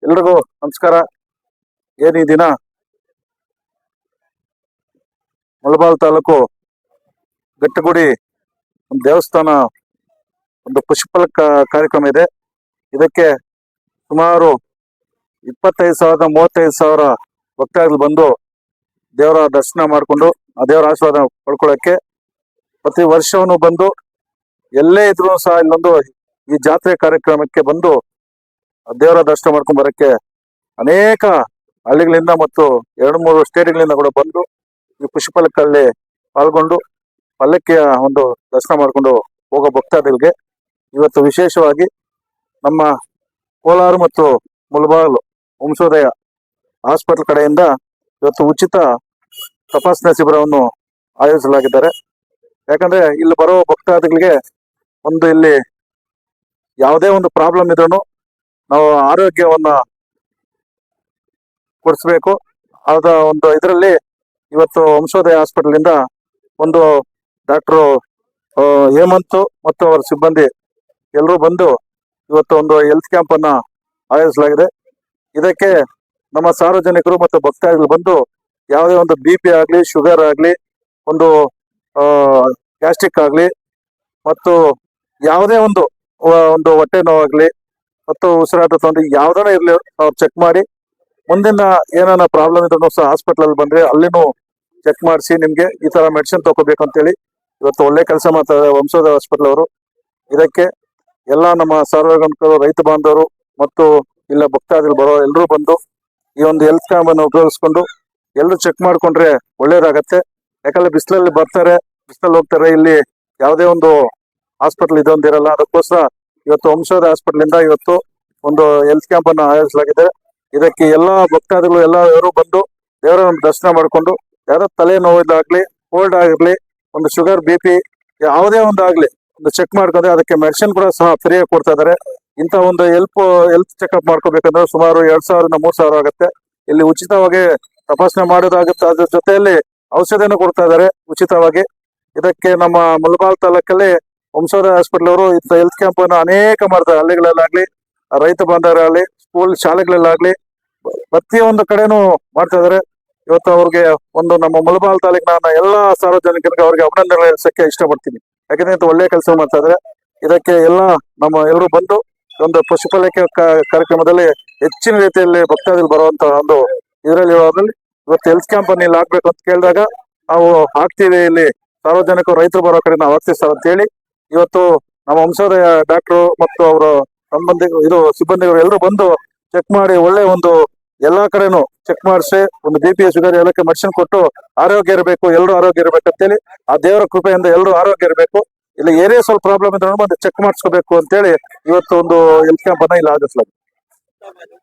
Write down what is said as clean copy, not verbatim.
ಎಲ್ರಿಗೂ ನಮಸ್ಕಾರ. ಈ ದಿನ ಮುಳಬಾಲ್ ತಾಲೂಕು ಗಟ್ಟಗುಡಿ ಒಂದು ದೇವಸ್ಥಾನ ಒಂದು ಪಶುಫಲಕ ಕಾರ್ಯಕ್ರಮ ಇದೆ. ಇದಕ್ಕೆ ಸುಮಾರು 25,000 35,000 ಭಕ್ತಾದಿಗಳು ಬಂದು ದೇವರ ದರ್ಶನ ಮಾಡಿಕೊಂಡು ಆ ದೇವರ ಆಶೀರ್ವಾದ ಪಡ್ಕೊಳ್ಳೋಕ್ಕೆ ಪ್ರತಿ ವರ್ಷವೂ ಬಂದು ಎಲ್ಲೇ ಇದ್ರೂ ಸಹ ಇಲ್ಲೊಂದು ಈ ಜಾತ್ರೆ ಕಾರ್ಯಕ್ರಮಕ್ಕೆ ಬಂದು ದೇವರ ದರ್ಶನ ಮಾಡ್ಕೊಂಡು ಬರೋಕ್ಕೆ ಅನೇಕ ಹಳ್ಳಿಗಳಿಂದ ಮತ್ತು 2-3 ಸ್ಟೇಟ್ಗಳಿಂದ ಕೂಡ ಬಂದು ಈ ಪಶುಫಲಕಲ್ಲಿ ಪಾಲ್ಗೊಂಡು ಪಲ್ಲಕ್ಕಿಯ ಒಂದು ದರ್ಶನ ಮಾಡಿಕೊಂಡು ಹೋಗೋ ಭಕ್ತಾದಿಗಳಿಗೆ ಇವತ್ತು ವಿಶೇಷವಾಗಿ ನಮ್ಮ ಕೋಲಾರ ಮತ್ತು ಮುಳಬಾಗಿಲು ವಂಶೋದಯ ಹಾಸ್ಪಿಟಲ್ ಕಡೆಯಿಂದ ಇವತ್ತು ಉಚಿತ ತಪಾಸಣಾ ಶಿಬಿರವನ್ನು ಆಯೋಜಿಸಲಾಗಿದ್ದಾರೆ. ಯಾಕಂದ್ರೆ ಇಲ್ಲಿ ಬರೋ ಭಕ್ತಾದಿಗಳಿಗೆ ಇಲ್ಲಿ ಯಾವುದೇ ಒಂದು ಪ್ರಾಬ್ಲಮ್ ಇದ್ರೂ ನಾವು ಆರೋಗ್ಯವನ್ನ ಕೊಡಿಸ್ಬೇಕು. ಆದ ಒಂದು ಇದರಲ್ಲಿ ಇವತ್ತು ವಂಶೋದಯ ಹಾಸ್ಪಿಟಲ್ ಇಂದ ಒಂದು ಡಾಕ್ಟರ್ ಹೇಮಂತ್ ಮತ್ತು ಅವರ ಸಿಬ್ಬಂದಿ ಎಲ್ಲರೂ ಬಂದು ಇವತ್ತು ಒಂದು ಹೆಲ್ತ್ ಕ್ಯಾಂಪ್ ಅನ್ನ ಆಯೋಜಿಸಲಾಗಿದೆ. ಇದಕ್ಕೆ ನಮ್ಮ ಸಾರ್ವಜನಿಕರು ಮತ್ತು ಭಕ್ತಾದಿಗಳು ಬಂದು ಯಾವುದೇ ಒಂದು BP ಆಗ್ಲಿ, ಶುಗರ್ ಆಗ್ಲಿ, ಒಂದು ಗ್ಯಾಸ್ಟ್ರಿಕ್ ಆಗ್ಲಿ ಮತ್ತು ಯಾವುದೇ ಒಂದು ಹೊಟ್ಟೆ ನೋವಾಗ್ಲಿ ಮತ್ತು ಉಸಿರಾಟ ತೊಂದರೆ ಯಾವ್ದಾನ ಇರ್ಲಿ ಅವ್ರು ಚೆಕ್ ಮಾಡಿ ಮುಂದಿನ ಏನಾನ ಪ್ರಾಬ್ಲಮ್ ಇದ್ರೂ ಸಹ ಹಾಸ್ಪಿಟಲ್ ಅಲ್ಲಿ ಬಂದ್ರೆ ಅಲ್ಲಿನೂ ಚೆಕ್ ಮಾಡಿಸಿ ನಿಮ್ಗೆ ಈ ತರ ಮೆಡಿಸಿನ್ ತಗೋಬೇಕು ಅಂತೇಳಿ ಇವತ್ತು ಒಳ್ಳೆ ಕೆಲಸ ಮಾಡ್ತಾರೆ ವಂಶೋದಯ ಹಾಸ್ಪಿಟಲ್ ಅವರು. ಇದಕ್ಕೆ ಎಲ್ಲಾ ನಮ್ಮ ಸಾರ್ವಜನಿಕರು, ರೈತ ಬಾಂಧವರು ಮತ್ತು ಇಲ್ಲ ಭಕ್ತಾದಿಗಳು ಬರೋ ಎಲ್ಲರೂ ಬಂದು ಈ ಒಂದು ಹೆಲ್ತ್ ಕ್ಯಾಂಪ್ ಅನ್ನು ಉಪಯೋಗಿಸ್ಕೊಂಡು ಎಲ್ಲರೂ ಚೆಕ್ ಮಾಡ್ಕೊಂಡ್ರೆ ಒಳ್ಳೇದಾಗತ್ತೆ. ಯಾಕಂದ್ರೆ ಬಿಸಿಲಲ್ಲಿ ಬರ್ತಾರೆ, ಬಿಸಿಲಲ್ಲಿ ಹೋಗ್ತಾರೆ, ಇಲ್ಲಿ ಯಾವುದೇ ಒಂದು ಹಾಸ್ಪಿಟಲ್ ಇದೊಂದಿರಲ್ಲ. ಅದಕ್ಕೋಸ್ಕರ ಇವತ್ತು ವಂಶೋದಯ ಹಾಸ್ಪಿಟಲ್ ಇಂದ ಇವತ್ತು ಒಂದು ಹೆಲ್ತ್ ಕ್ಯಾಂಪ್ ಅನ್ನು ಆಯೋಜಿಸಲಾಗಿದೆ. ಇದಕ್ಕೆ ಎಲ್ಲಾ ಭಕ್ತಾದಿಗಳು ಎಲ್ಲರೂ ಬಂದು ದೇವರ ದರ್ಶನ ಮಾಡಿಕೊಂಡು ಯಾರೋ ತಲೆ ನೋವಿದಾಗ್ಲಿ, ಕೋಲ್ಡ್ ಆಗಿರ್ಲಿ, ಒಂದು ಶುಗರ್ BP ಯಾವುದೇ ಒಂದು ಆಗ್ಲಿ ಒಂದು ಚೆಕ್ ಮಾಡ್ಕೊಂಡ್ರೆ ಅದಕ್ಕೆ ಮೆಡಿಸಿನ್ ಕೂಡ ಸಹ ಫ್ರೀಯಾಗಿ ಕೊಡ್ತಾ ಇದಾರೆ. ಇಂಥ ಒಂದು ಹೆಲ್ತ್ ಚೆಕ್ಅಪ್ ಮಾಡ್ಕೋಬೇಕಂದ್ರೆ ಸುಮಾರು 2,000-3,000 ಆಗುತ್ತೆ. ಇಲ್ಲಿ ಉಚಿತವಾಗಿ ತಪಾಸಣೆ ಮಾಡೋದಾಗುತ್ತೆ. ಅದ್ರ ಜೊತೆಯಲ್ಲಿ ಔಷಧಿಯನ್ನು ಕೊಡ್ತಾ ಇದ್ದಾರೆ ಉಚಿತವಾಗಿ. ಇದಕ್ಕೆ ನಮ್ಮ ಮುಳಬಾಲ್ ತಾಲೂಕಲ್ಲಿ ವಂಶೋದಯ ಹಾಸ್ಪಿಟಲ್ ಅವರು ಇಂಥ ಹೆಲ್ತ್ ಕ್ಯಾಂಪ್ ಅನ್ನು ಅನೇಕ ಮಾಡ್ತಾರೆ. ಹಳ್ಳಿಗಳಲ್ಲಾಗ್ಲಿ, ರೈತ ಬಾಂಧವರಾಗ್ಲಿ, ಸ್ಕೂಲ್ ಶಾಲೆಗಳಲ್ಲಾಗ್ಲಿ ಪ್ರತಿಯೊಂದು ಕಡೆನೂ ಮಾಡ್ತಾ ಇದಾರೆ. ಇವತ್ತು ಅವ್ರಿಗೆ ಒಂದು ನಮ್ಮ ಮುಳಬಾಲ್ ತಾಲೂಕಿನ ಎಲ್ಲಾ ಸಾರ್ವಜನಿಕರಿಗೆ ಅವ್ರಿಗೆ ಅಭಿನಂದನೆ ಸಲ್ಲಿಸಕ್ಕೆ ಇಷ್ಟಪಡ್ತೀನಿ. ಯಾಕಂದ್ರೆ ಇಂಥ ಒಳ್ಳೆ ಕೆಲಸ ಮಾಡ್ತಾ ಇದಾರೆ. ಇದಕ್ಕೆ ಎಲ್ಲರೂ ಬಂದು ಒಂದು ಪಶುಫಲಕ ಕಾರ್ಯಕ್ರಮದಲ್ಲಿ ಹೆಚ್ಚಿನ ರೀತಿಯಲ್ಲಿ ಭಕ್ತಾದಿಗಳು ಬರುವಂತ ಒಂದು ಇದರಲ್ಲಿ ಇವತ್ತು ಹೆಲ್ತ್ ಕ್ಯಾಂಪ್ ಅನ್ನು ಇಲ್ಲಿ ಹಾಕ್ಬೇಕು ಅಂತ ಕೇಳಿದಾಗ ನಾವು ಹಾಕ್ತೀವಿ, ಇಲ್ಲಿ ಸಾರ್ವಜನಿಕರು ರೈತರು ಬರೋ ಕಡೆ ನಾವು ಹಾಕ್ತೀವಿ ಸರ್ ಅಂತ ಹೇಳಿ ಇವತ್ತು ನಮ್ಮ ವಂಶೋದಯ ಡಾಕ್ಟರ್ ಮತ್ತು ಅವರ ಸಿಬ್ಬಂದಿಗಳು ಎಲ್ಲರೂ ಬಂದು ಚೆಕ್ ಮಾಡಿ ಒಳ್ಳೆ ಒಂದು ಎಲ್ಲಾ ಕಡೆನೂ ಚೆಕ್ ಮಾಡಿಸಿ ಒಂದು BP, ಶುಗರ್ ಎಲ್ಲಕ್ಕೆ ಮೆಡಿಸಿನ್ ಕೊಟ್ಟು ಆರೋಗ್ಯ ಇರಬೇಕು, ಎಲ್ಲರೂ ಆರೋಗ್ಯ ಇರಬೇಕು ಅಂತೇಳಿ ಆ ದೇವರ ಕೃಪೆಯಿಂದ ಎಲ್ಲರೂ ಆರೋಗ್ಯ ಇರಬೇಕು. ಇಲ್ಲಿ ಏನೇ ಸ್ವಲ್ಪ ಪ್ರಾಬ್ಲಮ್ ಇದ್ರೂ ಬಂದು ಚೆಕ್ ಮಾಡಿಸ್ಕೋಬೇಕು ಅಂತೇಳಿ ಇವತ್ತು ಒಂದು ಹೆಲ್ತ್ ಕ್ಯಾಂಪ್ ಅನ್ನ ಇಲ್ಲಿ ಆಯೋಜಿಸಲಾಗಿದೆ.